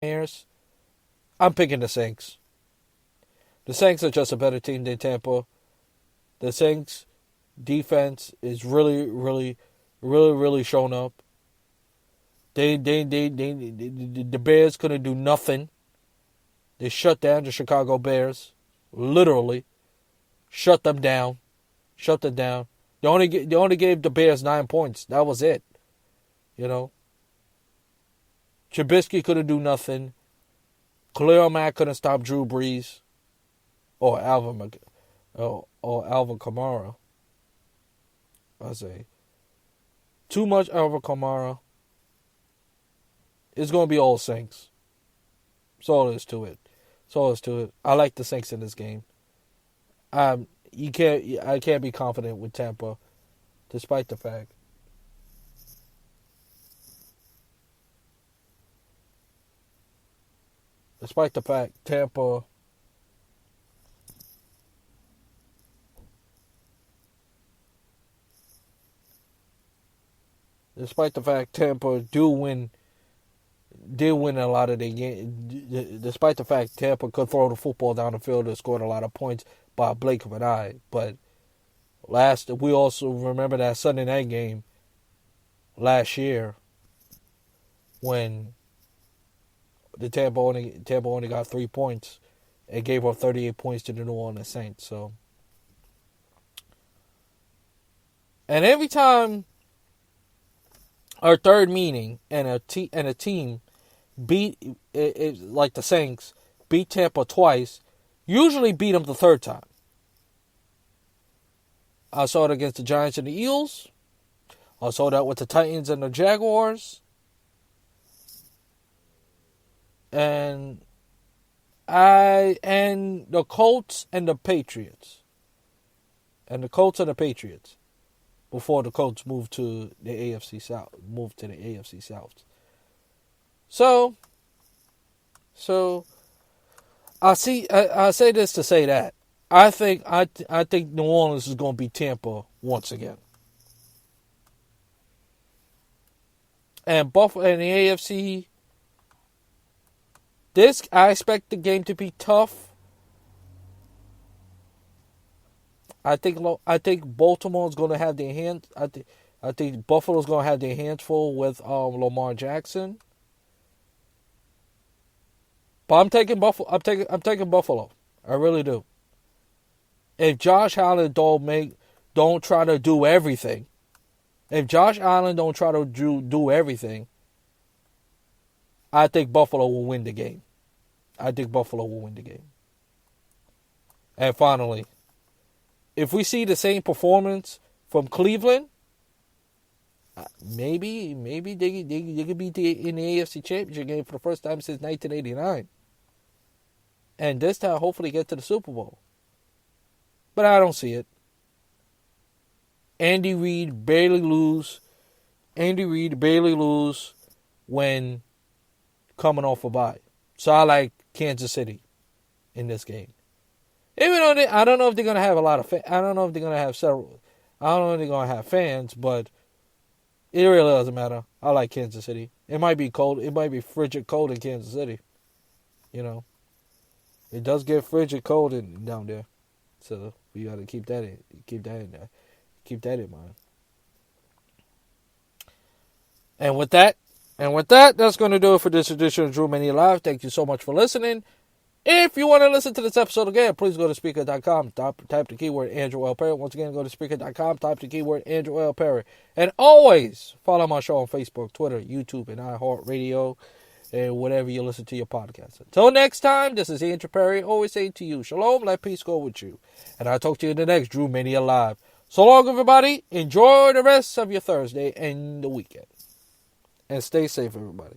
Bears, I'm picking the Saints. The Saints are just a better team than Tampa. The Saints defense is really shown up. The Bears couldn't do nothing. They shut down the Chicago Bears, literally shut them down. They only gave the Bears 9 points. That was it. You know, Trubisky couldn't do nothing. Khalil Mack couldn't stop Drew Brees or Alvin Kamara. I say too much Alvin Kamara. It's gonna be all Saints. That's all there is to it. I like the Saints in this game. I can't be confident with Tampa, despite the fact. Tampa. Despite the fact Tampa did win a lot of the game. Despite the fact Tampa could throw the football down the field and scored a lot of points by a blink of an eye. But we also remember that Sunday night game last year when the Tampa only got 3 points and gave up 38 points to the New Orleans Saints. So, and every time our third meeting and a team beat like the Saints beat Tampa twice, usually beat them the third time. I saw it against the Giants and the Eagles. I saw that with the Titans and the Jaguars. And the Colts and the Patriots. Before the Colts moved to the AFC South. So I say this to say that I think New Orleans is going to beat Tampa once again. And Buffalo and the AFC, I expect the game to be tough. I think Baltimore's going to have their hands. I think Buffalo's going to have their hands full with Lamar Jackson. But I'm taking Buffalo. I'm taking Buffalo. I really do. If Josh Allen don't try to do everything, I think Buffalo will win the game. And finally, if we see the same performance from Cleveland, maybe they could be in the AFC Championship game for the first time since 1989. And this time, hopefully, get to the Super Bowl. But I don't see it. Andy Reid barely lose when coming off a bye. So I like Kansas City in this game. Even though I don't know if they're going to have a lot of fans. I don't know if they're going to have several. I don't know if they're going to have fans, but it really doesn't matter. I like Kansas City. It might be cold. It might be frigid cold in Kansas City. You know. It does get frigid cold down there. So we got to keep that in mind. And with that, that's going to do it for this edition of Drew Mania Live. Thank you so much for listening. If you want to listen to this episode again, please go to Spreaker.com, type the keyword Andrew L. Perry. Once again, go to Spreaker.com, type the keyword Andrew L. Perry. And always follow my show on Facebook, Twitter, YouTube, and iHeartRadio, and whatever you listen to your podcast. Until next time, this is Andrew Perry, always saying to you, shalom, let peace go with you. And I'll talk to you in the next Drew Mania Live. So long, everybody. Enjoy the rest of your Thursday and the weekend. And stay safe, everybody.